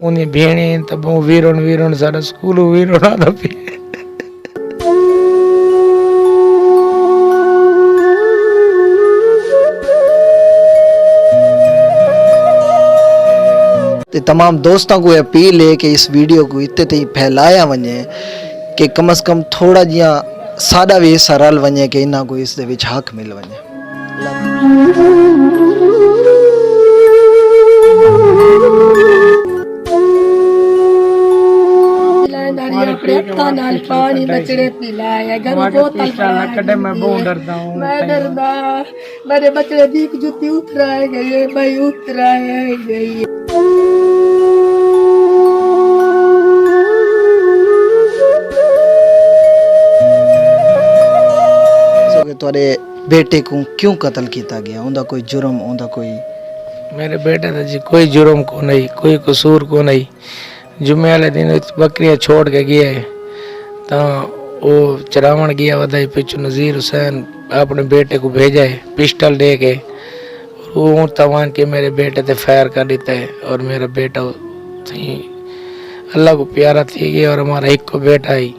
انہیں بھیڑے تب ویرون سارا سکول ویرون آتا پی تمام دوستوں کو اپیل ہے کہ اس ویڈیو کو اتنے تھی پھیلایا ونجے کہ کم از کم تھوڑا جہاں ساڈا بھی حصہ رل ونجے کہ انہاں کو اس دے وچ حق مل ونجے. پانی بچڑے پلایا گھروں بوتل میں ڈردا میرے بچڑے دیکھ جوتی اترائے گئے بھائی اترائے گئی. تھوڑے بیٹے کو کیوں قتل کیتا گیا؟ اوندا کوئی جرم اوندا کوئی؟ میرے بیٹے تھا جی کوئی جرم کو نہیں کوئی قصور کو نہیں. جمعے والے دن بکریاں چھوڑ کے گیا ہے تو وہ چراون گیا ودائی پچھو نذیر حسین اپنے بیٹے کو بھیجا ہے پسٹل دے کے اور وہ توان کے میرے بیٹے تے فائر کر دیتا ہے اور میرا بیٹا اللہ کو پیارا تھی گیا اور ہمارا ایک کو بیٹا ہی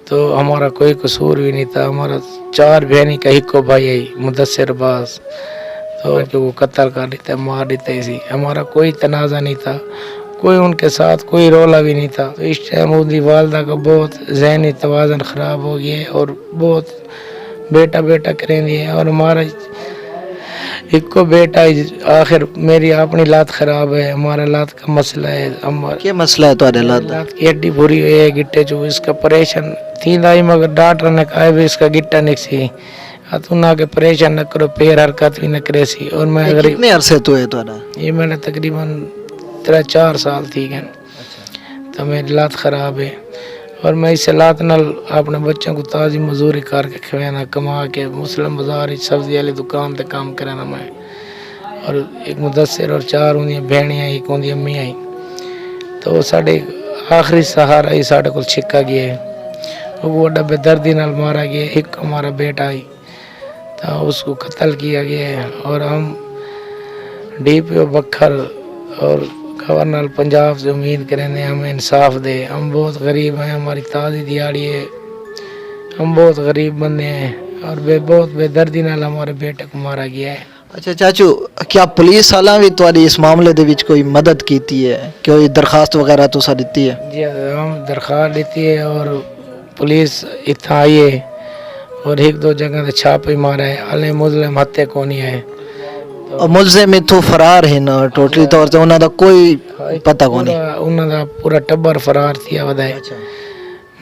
تو ہمارا کوئی قصور بھی نہیں تھا. ہمارا 4 بہنی کا ایک کو بھائی ہے مدثر باز تو ان کو وہ قتل کر دیتا ہے مار دیتا ہے. اسی ہمارا کوئی تنازع نہیں تھا کوئی ان کے ساتھ کوئی رولا بھی نہیں تھا. تو اس ٹائم ان کی والدہ کا بہت ذہنی توازن خراب ہو گیا ہے اور بہت بیٹا کریں دیے اور ہمارا ایک کو بیٹا آخر میری اپنی لات خراب ہے. ہمارا لات کا مسئلہ ہے. کیا مسئلہ ہے تھوڑے لات؟ کی ہڈی بری ہوئی ہے گٹے جو اس کا پریشان تھی لائی مگر ڈاکٹر نے کہا بھی اس کا گٹا نکسی تو نہ کہ پریشان نہ کرو پیر حرکت بھی نہ کرے سی. اور میں کتنے عرصے تو ہے تھوڑا؟ یہ میں نے تقریباً 4 سال تھی گئے تو میری لات خراب ہے اور میں اس لات نال اپنے بچوں کو تازی مزوری کر کے کھوانا کما کے مسلم بازار سبزی والی دکان تے کام کرانا میں اور ایک مدثر اور 4 ہوندیاں بہنیاں ایک ہوندی امی آئی تو ساڈے آخری سہارا ہی ساڈے کول چھکا گیا ہے. وہ ڈبے دردی نال مارا گیا. ایک ہمارا بیٹا آئی تو اس کو قتل کیا گیا ہے اور ہم ڈی پی او بکھر اور گورنر پنجاب سے امید کریں گے ہمیں انصاف دے. ہم بہت غریب ہیں ہماری تازی دیہڑی ہے ہم بہت غریب بندے ہیں اور بہت بے دردی نال ہمارے بیٹے کو مارا گیا ہے. اچھا چاچو کیا پولیس والا بھی تھوڑی اس معاملے دے وچ کوئی مدد کیتی ہے کوئی درخواست وغیرہ تو سا دیتی ہے؟ جی ہم درخواست دیتی ہے اور پولیس اتنا آئی ہے اور 1-2 جگہ تے چھاپے مارا ہے. علی مظلم ہتے کو نہیں ہے اور ملزم تو فرار ہے نا ٹوٹلی طور تے انہاں دا کوئی پتہ کو نہیں؟ انہاں دا پورا ٹبر فرار تھیا ودائے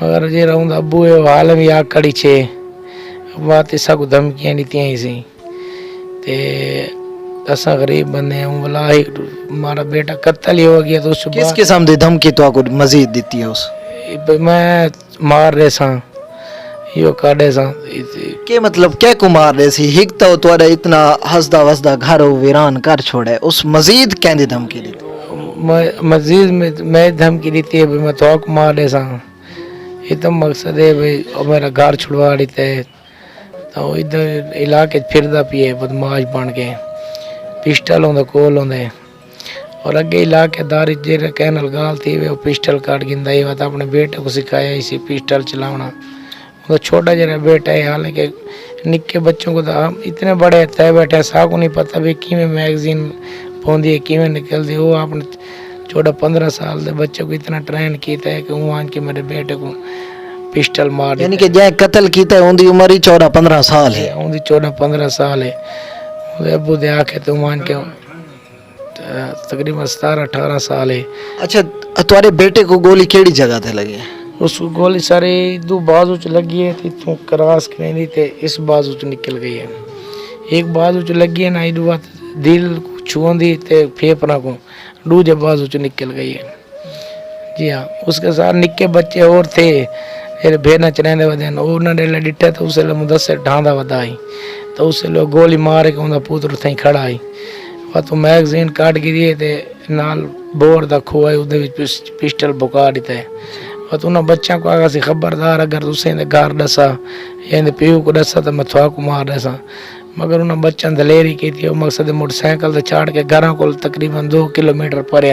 مگر جے رہندا ابو ہے حال میں آ کڑی چھے بات اسا کو دھمکیاں دیتیاں ہی سی تے اسا غریب بندے ہیں واللہ ہمارا بیٹا قتل ہی ہو گیا. تو اس کس قسم دی دھمکی تو کو مزید دیتی ہے اس؟ میں مار رہے سا یہ کاڈے سا کہ مطلب کیا کو مار رہے سی ہک تو تھوڑا اتنا ہسدا وسدا گھر ویران کر چھوڑے اس مزید کیندی دھمکی دیتی؟ مزید میں دھمکی دیتی ہے میں تو کو مار رہے سا یہ تو مقصد ہے بھائی میرا گھر چھڑوا دیتے ہے تو ادھر علاقے پھردا پیے بدماش بن کے پسٹل ہوں کول ہوں اور اگے علاقے داری جی کینل گال تھی وہ پسٹل کاٹ گندا ہی تو اپنے بیٹے کو سکھایا اسی پسٹل چلاونا. وہ چھوٹا جہاں بیٹا ہے حالانکہ نکے بچوں کو تو اتنے بڑے تے بیٹھے سا کو نہیں پتہ بھی کیویں میگزین پوندی ہے کیویں نکلدی. وہ اپنے 14-15 سال دے بچے کو اتنا ٹرین کیتا ہے کہ وہ آن کے میرے بیٹے کو پسٹل مار یعنی کہ جے قتل کیتا ہے اون دی عمر ہی 14-15 سال ہے؟ اون دی 14-15 سال ہے. ابو دے آکھے تو مان کے تقریباً 17-18 سال ہے. اچھا تمہارے بیٹے کو گولی کیڑی جگہ تے لگی؟ اس کو گولی سارے 2 بازو چ لگی ہے تو کراس کریں تے اس بازو چ نکل گئی ہے. ایک بازو چ لگی ہے نا ایڈو دل کو چھوندی تے پھیپڑا کو دوجے بازو چ نکل گئی ہے. جی ہاں اس کے ساتھ نکے بچے اور تھے بہنا چرندے ودین انہوں نے ڈٹھا تو اسے مدثر ڈھاندا ودائی تو اسے لوگ گولی مار کے انہوں پوتر تھیں کھڑا آئی اور تو میگزین کاٹ گئی تے نال بور دا کھوئے اودے وچ پسٹل بکا دیتا ہے. اور انہوں بچوں کو آگا سی خبردار اگر تسیں دے گھر دسا یا دے پیو کو دسا تو میں تھوا کو مار رہا سا مگر انہوں بچوں دلیری کی تھی. مقصد موٹر سائیکل تے چاڑ کے گھراں کو تقریباً 2 کلومیٹر پرے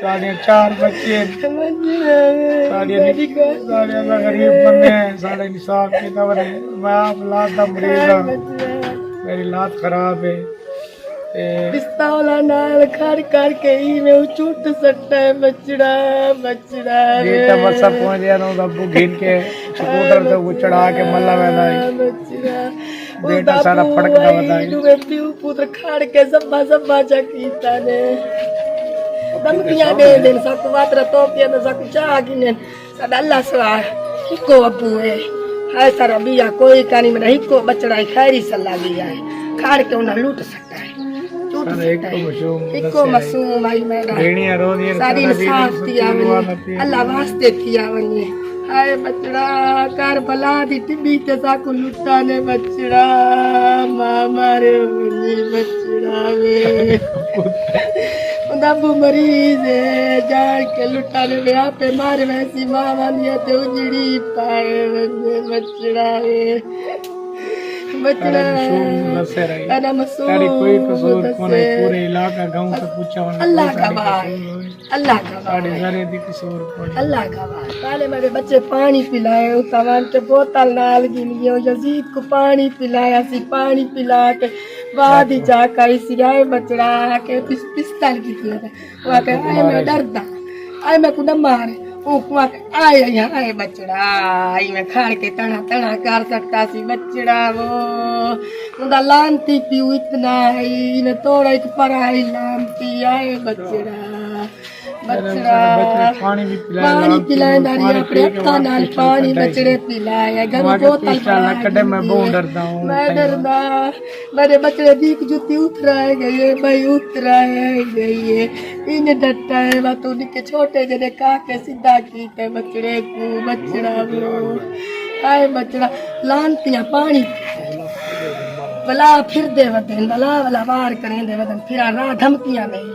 ساڑھے 4 بچے ساڑھے غریب بندے ہیں ساڑھے نصاب کی دور ہے میں آپ لات دا مریض ہوں میری لات خراب ہے پستولا نال کھڑ کر کے ہی میں چوٹ سکتا ہے بچڑا بچڑا بیٹا بسا پہنچ گیا نا ابو گھن کے سکوٹر تے وہ چڑھا کے ملا ویدا بچڑا بیٹا سارا پھڑکدا ودا میں پیو پتر کھڑ کے زبا زبا چا کیتا نے دمکیاں دے دین سک واتر تو پیا تے سک چاہ گنے سدا اللہ سوا کو ابو ہے ہائے سارا بیا کوئی کانی میں ہکو بچڑا خیری سلا گیا ہے کھڑ کے انہاں لوٹ سکتا ہے ایکو مسوم آئی میرا ساری انصاف تھی آونی اللہ واسطے تھی آونی ہائے بچڑا کربلا دی ٹبی تے ساکو لٹا نے بچڑا ماں مارے ونی بچڑا وے ابو مریض ہے جان کے لٹا نے وے آپے مارے ویسی ماں وانیا تے اجڑی پائے ونی بچڑا وے بچڑا انا مسعود کوئی قصور کونے پورے علاقہ گاؤں سے پوچھا اللہ کا بھائی اللہ کا ساڑھے ذرے دی قصور کونے اللہ کا بھائی پہلے میرے بچے پانی پلائے اتوان کے بوتل نال گن گئے یزید کو پانی پلایا سی پانی پلا کے بعد ہی جا کر اسی آئے بچڑا کے پستل کی تھی وہ کہ آئے میں ڈردا آئے میں کو نہ مارے آئے یہاں آئے بچڑا آئی میں کھاڑ کے تنا تنا کر سکتا سی بچڑا وہ لانتی پیو اتنا آئی میں توڑا ایک پرائی لانتی آئے بچڑا بچڑا پانی پلائے داری اپنے ہتھاں نال پانی بچڑے پلایا گھر بوتل پلایا میں ڈردا میرے بچڑے دیکھ جوتی اترائے گئے بھائی اترائے گئے ان ڈٹا ہے وہ تو نکے چھوٹے جنے کا کے سیدھا کیتے بچڑے کو بچڑا وہ آئے بچڑا لانتیاں پانی بلا پھر دے ودن بلا بلا وار کریں دے ودن پھر راہ دھمکیاں نہیں